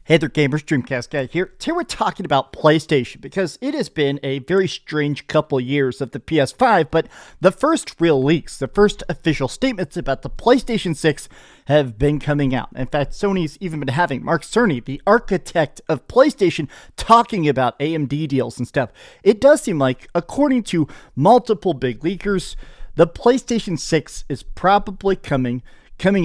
Hey there gamers, DreamcastGuy here. Today we're talking about PlayStation because it has been a very strange couple years of the PS5, but the first real leaks, the first official statements about the PlayStation 6 have been coming out. In fact, Sony's even been having Mark Cerny, the architect of PlayStation, talking about AMD deals and stuff. It does seem like, according to multiple big leakers, the PlayStation 6 is probably coming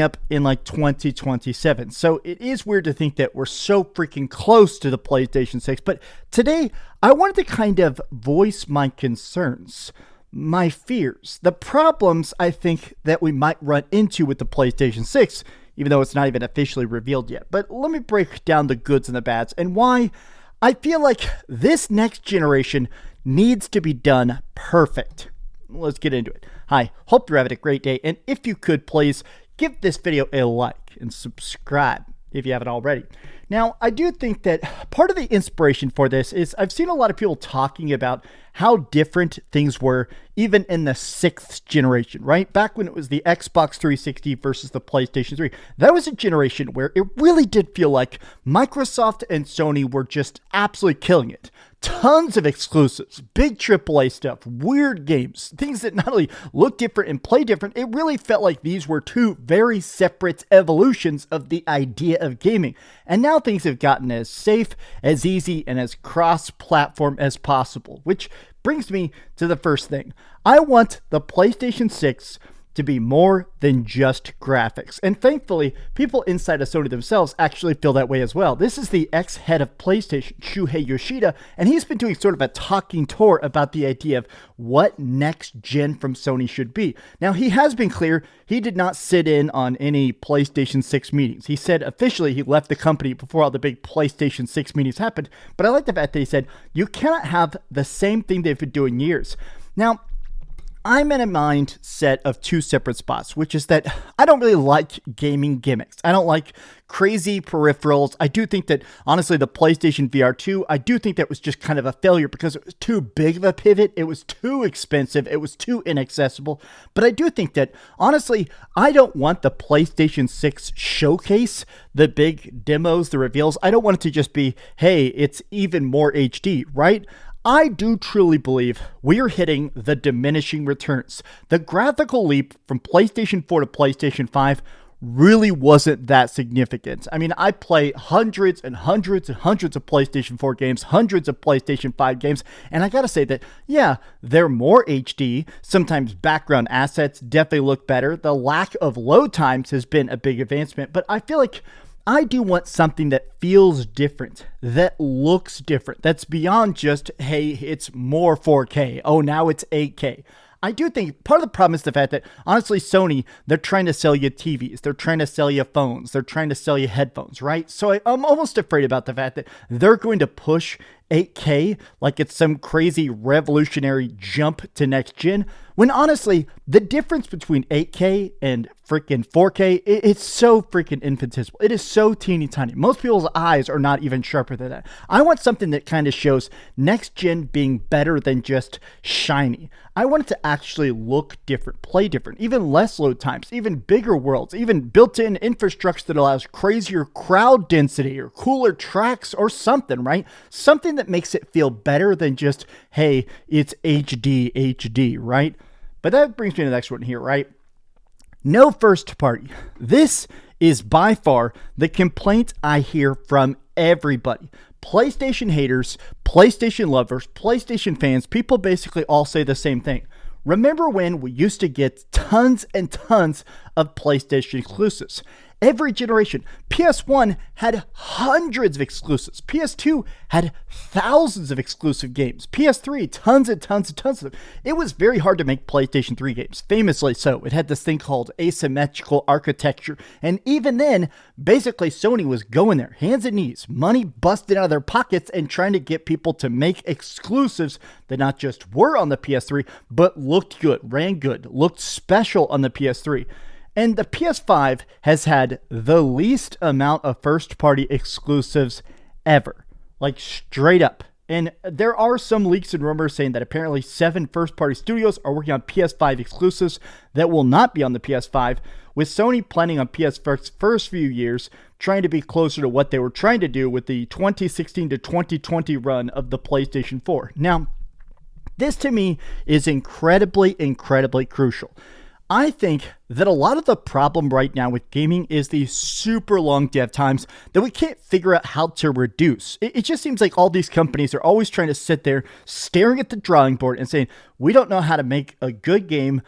up in like 2027. So it is weird to think that we're so freaking close to the PlayStation 6. But today, I wanted to kind of voice my concerns, my fears, the problems I think that we might run into with the PlayStation 6, even though it's not even officially revealed yet. But let me break down the goods and the bads and why I feel like this next generation needs to be done perfect. Let's get into it. Hi, hope you're having a great day. And if you could, please give this video a like and subscribe if you haven't already. Now, I do think that part of the inspiration for this is I've seen a lot of people talking about how different things were even in the 6th generation, right? Back when it was the Xbox 360 versus the PlayStation 3. That was a generation where it really did feel like Microsoft and Sony were just absolutely killing it. Tons of exclusives, big AAA stuff, weird games, things that not only look different and play different, it really felt like these were two very separate evolutions of the idea of gaming. And now things have gotten as safe, as easy, and as cross-platform as possible, which brings me to the first thing. I want the PlayStation 6 to be more than just graphics. And thankfully, people inside of Sony themselves actually feel that way as well. This is the ex-head of PlayStation, Shuhei Yoshida, and he's been doing sort of a talking tour about the idea of what next gen from Sony should be. Now, he has been clear he did not sit in on any PlayStation 6 meetings. He said officially he left the company before all the big PlayStation 6 meetings happened, but I like the fact that he said, you cannot have the same thing they've been doing years. Now, I'm in a mindset of two separate spots, which is that I don't really like gaming gimmicks. I don't like crazy peripherals. I do think that, honestly, the PlayStation VR 2, I do think that was just kind of a failure because it was too big of a pivot. It was too expensive. It was too inaccessible. But I do think that, honestly, I don't want the PlayStation 6 showcase, the big demos, the reveals. I don't want it to just be, hey, it's even more HD, right? I do truly believe we are hitting the diminishing returns. The graphical leap from PlayStation 4 to PlayStation 5 really wasn't that significant. I mean, I play hundreds and hundreds and hundreds of PlayStation 4 games, hundreds of PlayStation 5 games, and I gotta say that, yeah, they're more HD. Sometimes background assets definitely look better. The lack of load times has been a big advancement, but I feel like I do want something that feels different, that looks different, that's beyond just, hey, it's more 4K. Oh, now it's 8K. I do think part of the problem is the fact that, honestly, Sony, they're trying to sell you TVs. They're trying to sell you phones. They're trying to sell you headphones, right? So I'm almost afraid about the fact that they're going to push 8K like it's some crazy revolutionary jump to next gen, when honestly, the difference between 8K and freaking 4K, it's so freaking infinitesimal. It is so teeny tiny. Most people's eyes are not even sharper than that. I want something that kind of shows next gen being better than just shiny. I want it to actually look different, play different, even less load times, even bigger worlds, even built-in infrastructure that allows crazier crowd density or cooler tracks or something, right? Something that makes it feel better than just, hey, it's HD, right? But that brings me to the next one here, right? No first party. This is by far the complaint I hear from everybody. PlayStation haters, PlayStation lovers, PlayStation fans, people basically all say the same thing. Remember when we used to get tons and tons of PlayStation exclusives? Every generation. PS1 had hundreds of exclusives. PS2 had thousands of exclusive games. PS3, tons and tons and tons of them. It was very hard to make PlayStation 3 games, famously so. It had this thing called asymmetrical architecture. And even then, basically Sony was going there, hands and knees, money busted out of their pockets and trying to get people to make exclusives that not just were on the PS3, but looked good, ran good, looked special on the PS3. And the PS5 has had the least amount of first-party exclusives ever. Like, straight up. And there are some leaks and rumors saying that apparently 7 first-party studios are working on PS5 exclusives that will not be on the PS5, with Sony planning on PS5's first few years trying to be closer to what they were trying to do with the 2016 to 2020 run of the PlayStation 4. Now, this to me is incredibly crucial. I think that a lot of the problem right now with gaming is the super long dev times that we can't figure out how to reduce. It just seems like all these companies are always trying to sit there staring at the drawing board and saying, we don't know how to make a good game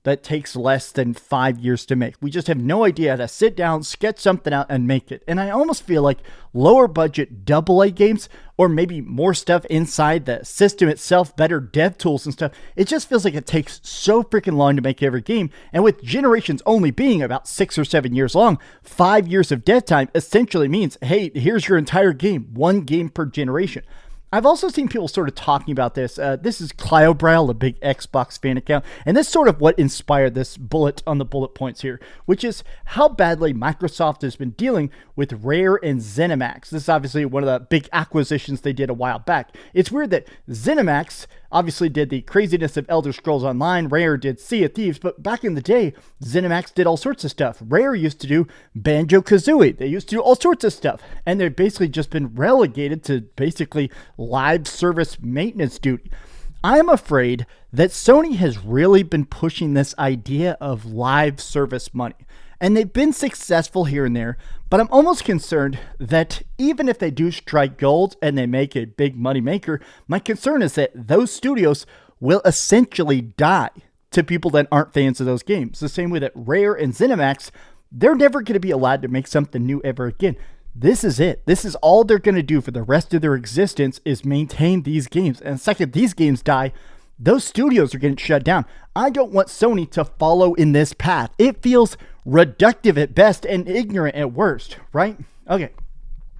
that takes less than 5 years to make. We just have no idea how to sit down, sketch something out, and make it. And I almost feel like lower budget AA games, or maybe more stuff inside the system itself, better dev tools and stuff, it just feels like it takes so freaking long to make every game. And with generations only being about 6 or 7 years long, 5 years of dev time essentially means, hey, here's your entire game, 1 game per generation. I've also seen people sort of talking about this. This is Cliobrow, a big Xbox fan account, and this is sort of what inspired this bullet on the bullet points here, which is how badly Microsoft has been dealing with Rare and ZeniMax. This is obviously one of the big acquisitions they did a while back. It's weird that ZeniMax obviously did the craziness of Elder Scrolls Online, Rare did Sea of Thieves, but back in the day, ZeniMax did all sorts of stuff. Rare used to do Banjo-Kazooie. They used to do all sorts of stuff, and they've basically just been relegated to basically live service maintenance duty. I am afraid that Sony has really been pushing this idea of live service money, and they've been successful here and there, but I'm almost concerned that even if they do strike gold and they make a big money maker, my concern is that those studios will essentially die to people that aren't fans of those games. The same way that Rare and ZeniMax, they're never going to be allowed to make something new ever again. This is it. This is all they're going to do for the rest of their existence is maintain these games. And the second these games die, those studios are getting shut down. I don't want Sony to follow in this path. It feels reductive at best and ignorant at worst, right? Okay.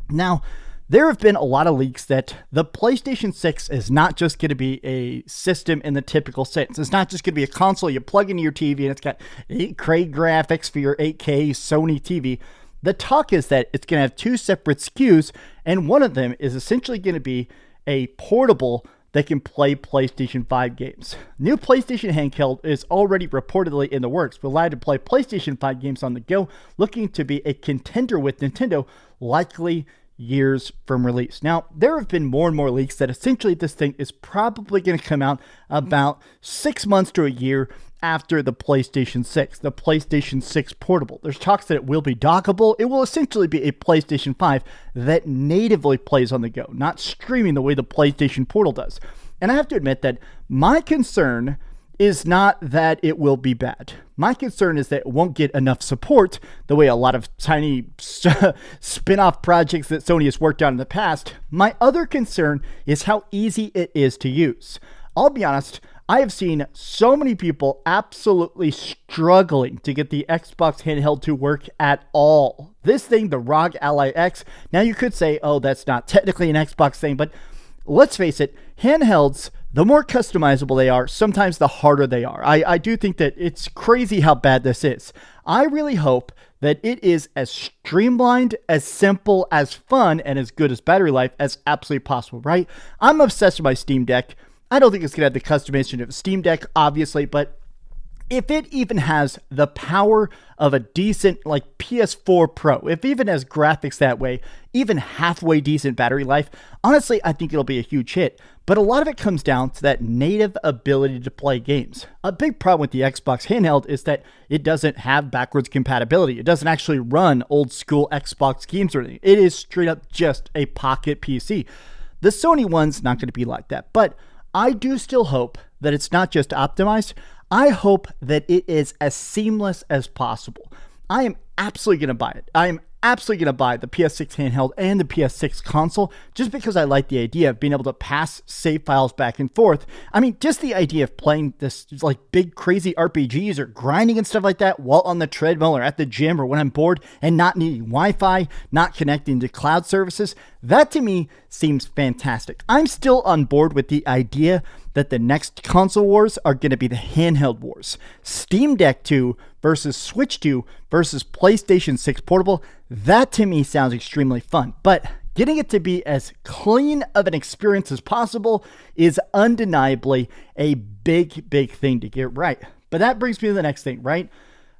Now, there have been a lot of leaks that the PlayStation 6 is not just going to be a system in the typical sense. It's not just going to be a console you plug into your TV and it's got 8K graphics for your 8K Sony TV. The talk is that it's going to have 2 separate SKUs, and one of them is essentially going to be a portable that can play PlayStation 5 games. New PlayStation Handheld is already reportedly in the works, but allowed to play PlayStation 5 games on the go, looking to be a contender with Nintendo, likely years from release. Now, there have been more and more leaks that essentially this thing is probably going to come out about 6 months to a year after the PlayStation 6, the PlayStation 6 Portable. There's talks that it will be dockable. It will essentially be a PlayStation 5 that natively plays on the go, not streaming the way the PlayStation Portal does. And I have to admit that my concern is not that it will be bad. My concern is that it won't get enough support the way a lot of tiny spin-off projects that Sony has worked on in the past. My other concern is how easy it is to use. I'll be honest, I have seen so many people absolutely struggling to get the Xbox handheld to work at all. This thing, the ROG Ally X, now you could say, oh, that's not technically an Xbox thing, but let's face it, handhelds, the more customizable they are, sometimes the harder they are. I do think that it's crazy how bad this is. I really hope that it is as streamlined, as simple, as fun, and as good as battery life as absolutely possible, right? I'm obsessed with my Steam Deck. I don't think it's going to have the customization of a Steam Deck, obviously, but if it even has the power of a decent, like PS4 Pro, if it even has graphics that way, even halfway decent battery life, honestly, I think it'll be a huge hit. But a lot of it comes down to that native ability to play games. A big problem with the Xbox handheld is that it doesn't have backwards compatibility. It doesn't actually run old school Xbox games or anything. It is straight up just a pocket PC. The Sony one's not going to be like that, but I do still hope that it's not just optimized. I hope that it is as seamless as possible. I am absolutely going to buy it. I am absolutely going to buy the PS6 handheld and the PS6 console just because I like the idea of being able to pass save files back and forth. I mean, just the idea of playing this like big crazy RPGs or grinding and stuff like that while on the treadmill or at the gym or when I'm bored and not needing Wi-Fi, not connecting to cloud services, that to me seems fantastic. I'm still on board with the idea that the next console wars are going to be the handheld wars. Steam Deck 2 versus Switch 2 versus PlayStation 6 Portable. That to me sounds extremely fun. But getting it to be as clean of an experience as possible is undeniably a big, big thing to get right. But that brings me to the next thing, right?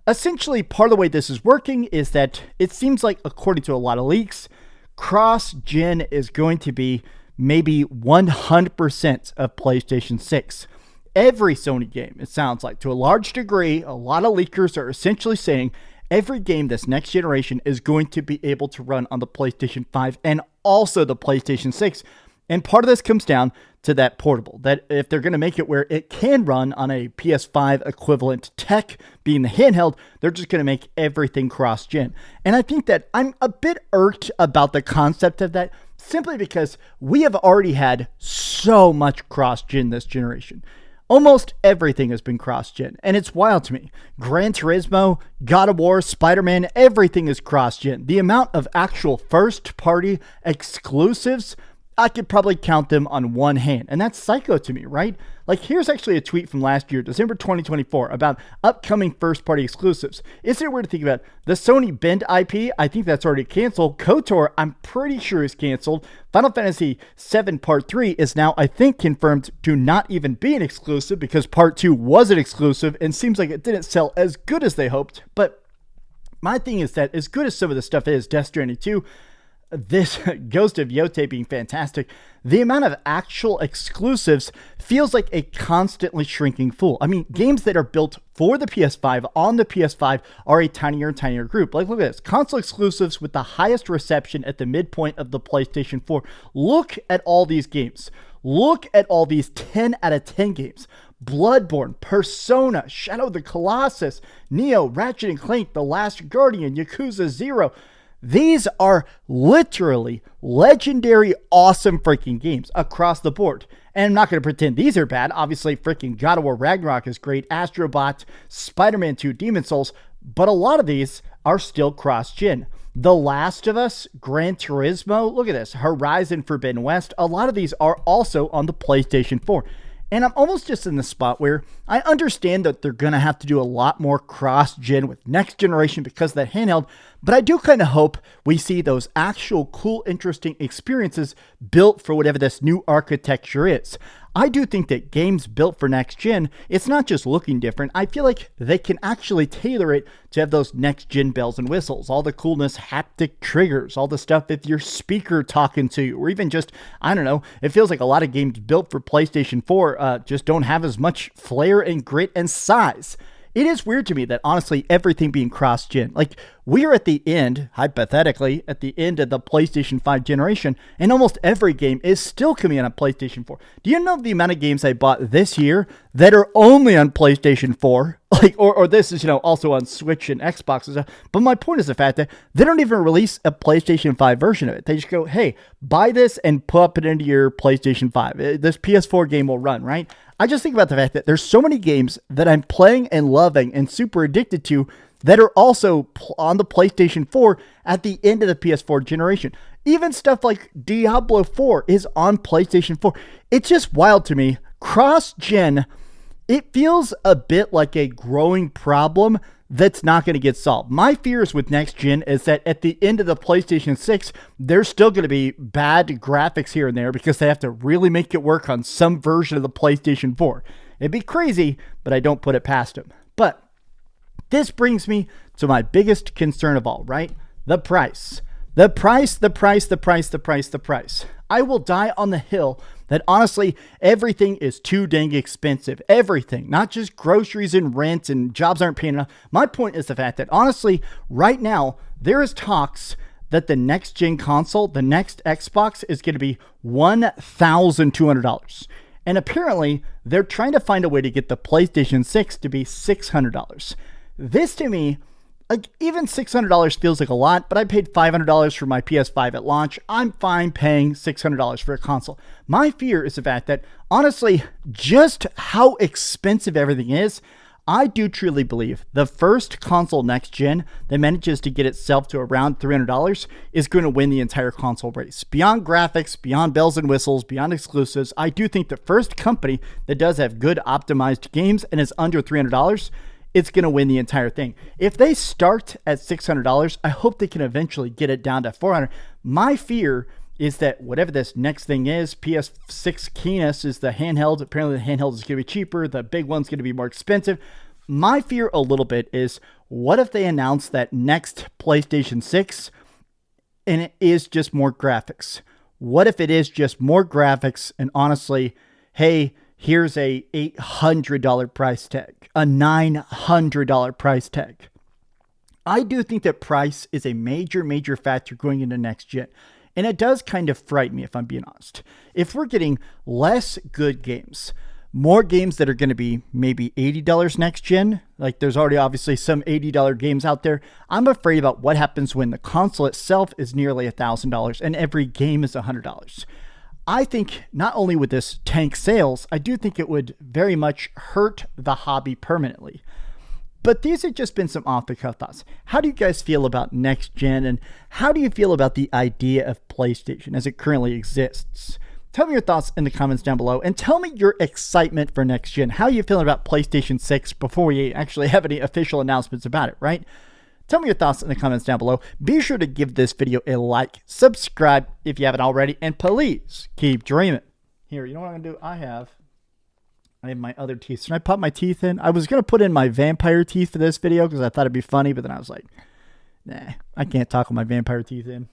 Essentially, part of the way this is working is that it seems like, according to a lot of leaks, cross-gen is going to be maybe 100% of PlayStation 6. Every Sony game, it sounds like, to a large degree, a lot of leakers are essentially saying every game this next generation is going to be able to run on the PlayStation 5 and also the PlayStation 6. And part of this comes down to that portable, that if they're going to make it where it can run on a PS5 equivalent tech, being the handheld, they're just going to make everything cross-gen. And I think that I'm a bit irked about the concept of that, simply because we have already had so much cross-gen this generation. Almost everything has been cross-gen, and it's wild to me. Gran Turismo, God of War, Spider-Man, everything is cross-gen. The amount of actual first-party exclusives, I could probably count them on one hand, and that's psycho to me, right? Like, here's actually a tweet from last year, December 2024, about upcoming first-party exclusives. Is it weird to think about the Sony Bend IP? I think that's already canceled. KOTOR, I'm pretty sure is canceled. Final Fantasy VII Part 3 is now, I think, confirmed to not even be an exclusive because Part 2 was an exclusive and seems like it didn't sell as good as they hoped. But my thing is that as good as some of the stuff is, Death Stranding 2, this Ghost of Yote being fantastic, the amount of actual exclusives feels like a constantly shrinking pool. I mean, games that are built for the PS5 on the PS5 are a tinier and tinier group. Like, look at this. Console exclusives with the highest reception at the midpoint of the PlayStation 4. Look at all these games. Look at all these 10 out of 10 games. Bloodborne, Persona, Shadow of the Colossus, Neo, Ratchet and Clank, The Last Guardian, Yakuza 0. These are literally legendary, awesome freaking games across the board. And I'm not going to pretend these are bad. Obviously, freaking God of War Ragnarok is great. Astro Bot, Spider-Man 2, Demon Souls. But a lot of these are still cross-gen. The Last of Us, Gran Turismo, look at this. Horizon Forbidden West. A lot of these are also on the PlayStation 4. And I'm almost just in the spot where I understand that they're going to have to do a lot more cross-gen with next generation because of that handheld, but I do kind of hope we see those actual cool, interesting experiences built for whatever this new architecture is. I do think that games built for next gen, it's not just looking different. I feel like they can actually tailor it to have those next gen bells and whistles, all the coolness, haptic triggers, all the stuff if your speaker talking to you, or even just, I don't know, it feels like a lot of games built for PlayStation 4 just don't have as much flair and grit and size. It is weird to me that, honestly, everything being cross-gen, like, we are at the end, hypothetically, at the end of the PlayStation 5 generation, and almost every game is still coming out on PlayStation 4. Do you know the amount of games I bought this year that are only on PlayStation 4? Like, or this is, also on Switch and Xbox and stuff. But my point is the fact that they don't even release a PlayStation 5 version of it. They just go, hey, buy this and put it into your PlayStation 5. This PS4 game will run, right? I just think about the fact that there's so many games that I'm playing and loving and super addicted to that are also on the PlayStation 4 at the end of the PS4 generation. Even stuff like Diablo 4 is on PlayStation 4. It's just wild to me. Cross-gen, it feels a bit like a growing problem that's not going to get solved. My fears with next gen is that at the end of the PlayStation 6, there's still going to be bad graphics here and there because they have to really make it work on some version of the PlayStation 4. It'd be crazy, but I don't put it past them. But this brings me to my biggest concern of all, right? The price. The price. I will die on the hill that honestly, everything is too dang expensive. Everything, not just groceries and rent and jobs aren't paying enough. My point is the fact that honestly, right now, there is talks that the next gen console, the next Xbox, is going to be $1,200. And apparently, they're trying to find a way to get the PlayStation 6 to be $600. This to me, like, even $600 feels like a lot, but I paid $500 for my PS5 at launch. I'm fine paying $600 for a console. My fear is the fact that, honestly, just how expensive everything is, I do truly believe the first console next gen that manages to get itself to around $300 is going to win the entire console race. Beyond graphics, beyond bells and whistles, beyond exclusives, I do think the first company that does have good optimized games and is under $300, it's going to win the entire thing. If they start at $600, I hope they can eventually get it down to $400. My fear is that whatever this next thing is, PS6 Canis is the handheld. Apparently the handheld is going to be cheaper. The big one's going to be more expensive. My fear a little bit is, what if they announce that next PlayStation 6 and it is just more graphics? What if it is just more graphics and honestly, hey, here's a $800 price tag, a $900 price tag? I do think that price is a major factor going into next gen. And it does kind of frighten me, if I'm being honest. If we're getting less good games, more games that are going to be maybe $80 next gen, like there's already obviously some $80 games out there, I'm afraid about what happens when the console itself is nearly $1,000 and every game is $100. I think not only would this tank sales, I do think it would very much hurt the hobby permanently. But these have just been some off-the-cuff thoughts. How do you guys feel about next gen, and how do you feel about the idea of PlayStation as it currently exists? Tell me your thoughts in the comments down below, and tell me your excitement for next gen. How are you feeling about PlayStation 6 before we actually have any official announcements about it, right? Tell me your thoughts in the comments down below. Be sure to give this video a like, subscribe if you haven't already, and please keep dreaming. Here, you know what I'm going to do? I have my other teeth. Should I pop my teeth in? I was going to put in my vampire teeth for this video because I thought it'd be funny, but then I was like, nah, I can't talk with my vampire teeth in.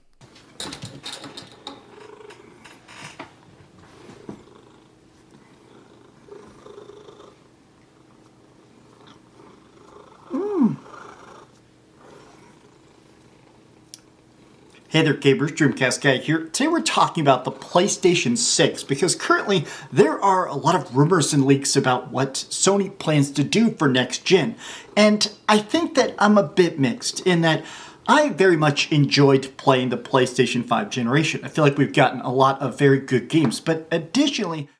Hey there gamers, DreamcastGuy here. Today we're talking about the PlayStation 6 because currently there are a lot of rumors and leaks about what Sony plans to do for next gen. And I think that I'm a bit mixed in that I very much enjoyed playing the PlayStation 5 generation. I feel like we've gotten a lot of very good games, but additionally,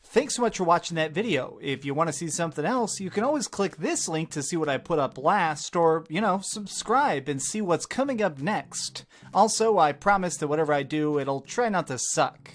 thanks so much for watching that video. If you want to see something else, you can always click this link to see what I put up last, or, subscribe and see what's coming up next. Also, I promise that whatever I do, it'll try not to suck.